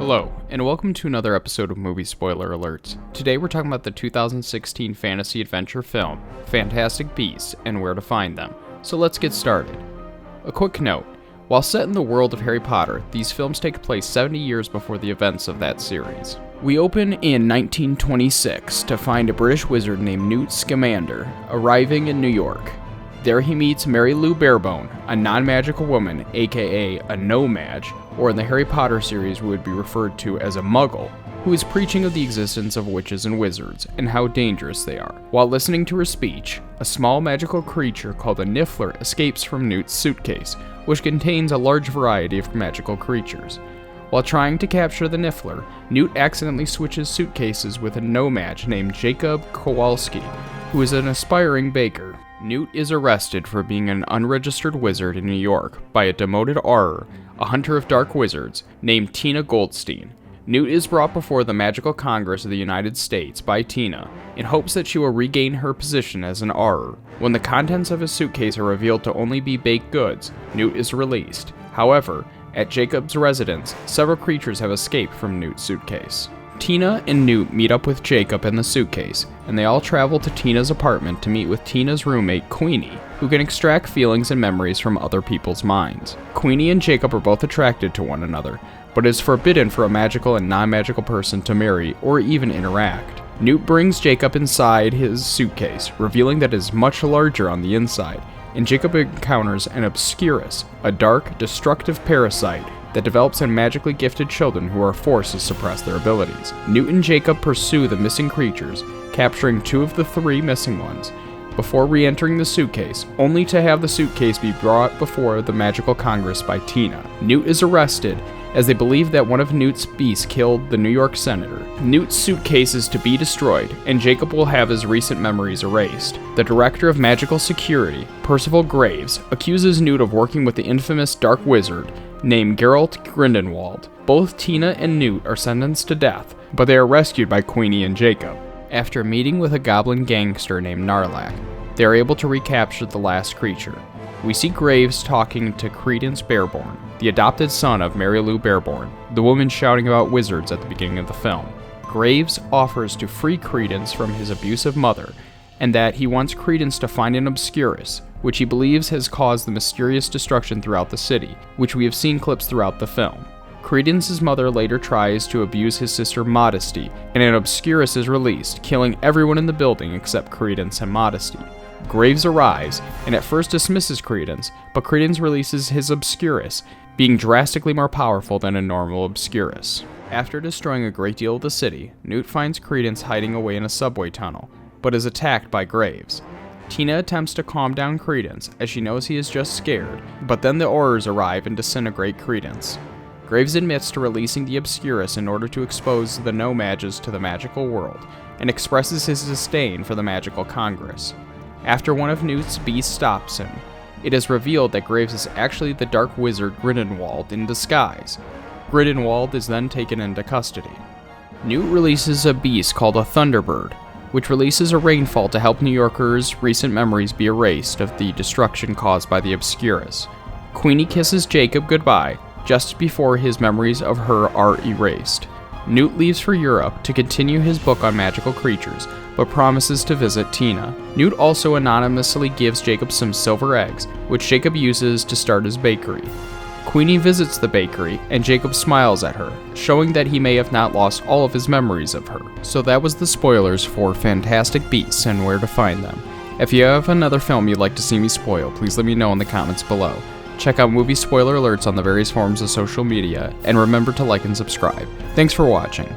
Hello, and welcome to another episode of Movie Spoiler Alerts. Today we're talking about the 2016 fantasy adventure film, Fantastic Beasts and Where to Find Them. So let's get started. A quick note, while set in the world of Harry Potter, these films take place 70 years before the events of that series. We open in 1926 to find a British wizard named Newt Scamander arriving in New York. There he meets Mary Lou Barebone, a non-magical woman, aka a no-mage, or in the Harry Potter series would be referred to as a muggle, who is preaching of the existence of witches and wizards, and how dangerous they are. While listening to her speech, a small magical creature called a Niffler escapes from Newt's suitcase, which contains a large variety of magical creatures. While trying to capture the Niffler, Newt accidentally switches suitcases with a no-mage named Jacob Kowalski, who is an aspiring baker. Newt is arrested for being an unregistered wizard in New York by a demoted Auror, a hunter of dark wizards, named Tina Goldstein. Newt is brought before the Magical Congress of the United States by Tina, in hopes that she will regain her position as an Auror. When the contents of his suitcase are revealed to only be baked goods, Newt is released. However, at Jacob's residence, several creatures have escaped from Newt's suitcase. Tina and Newt meet up with Jacob in the suitcase, and they all travel to Tina's apartment to meet with Tina's roommate, Queenie, who can extract feelings and memories from other people's minds. Queenie and Jacob are both attracted to one another, but it is forbidden for a magical and non-magical person to marry or even interact. Newt brings Jacob inside his suitcase, revealing that it is much larger on the inside, and Jacob encounters an Obscurus, a dark, destructive parasite that develops in magically gifted children who are forced to suppress their abilities. Newt and Jacob pursue the missing creatures, capturing 2 of the 3 missing ones, before re-entering the suitcase, only to have the suitcase be brought before the Magical Congress by Tina. Newt is arrested, as they believe that one of Newt's beasts killed the New York senator. Newt's suitcase is to be destroyed, and Jacob will have his recent memories erased. The director of magical security, Percival Graves, accuses Newt of working with the infamous dark wizard named Geralt Grindelwald. Both Tina and Newt are sentenced to death, but they are rescued by Queenie and Jacob. After meeting with a goblin gangster named Narlac, they are able to recapture the last creature. We see Graves talking to Credence Barebone, the adopted son of Mary Lou Barebone, the woman shouting about wizards at the beginning of the film. Graves offers to free Credence from his abusive mother, and that he wants Credence to find an Obscurus, which he believes has caused the mysterious destruction throughout the city, which we have seen clips throughout the film. Credence's mother later tries to abuse his sister Modesty, and an Obscurus is released, killing everyone in the building except Credence and Modesty. Graves arrives, and at first dismisses Credence, but Credence releases his Obscurus, being drastically more powerful than a normal Obscurus. After destroying a great deal of the city, Newt finds Credence hiding away in a subway tunnel, but is attacked by Graves. Tina attempts to calm down Credence, as she knows he is just scared, but then the Aurors arrive and disintegrate Credence. Graves admits to releasing the Obscurus in order to expose the no-mages to the magical world, and expresses his disdain for the Magical Congress. After one of Newt's beasts stops him, it is revealed that Graves is actually the dark wizard Grindelwald in disguise. Grindelwald is then taken into custody. Newt releases a beast called a Thunderbird, which releases a rainfall to help New Yorkers' recent memories be erased of the destruction caused by the Obscurus. Queenie kisses Jacob goodbye just before his memories of her are erased. Newt leaves for Europe to continue his book on magical creatures, but promises to visit Tina. Newt also anonymously gives Jacob some silver eggs, which Jacob uses to start his bakery. Queenie visits the bakery, and Jacob smiles at her, showing that he may have not lost all of his memories of her. So that was the spoilers for Fantastic Beasts and Where to Find Them. If you have another film you'd like to see me spoil, please let me know in the comments below. Check out movie spoiler alerts on the various forms of social media, and remember to like and subscribe. Thanks for watching.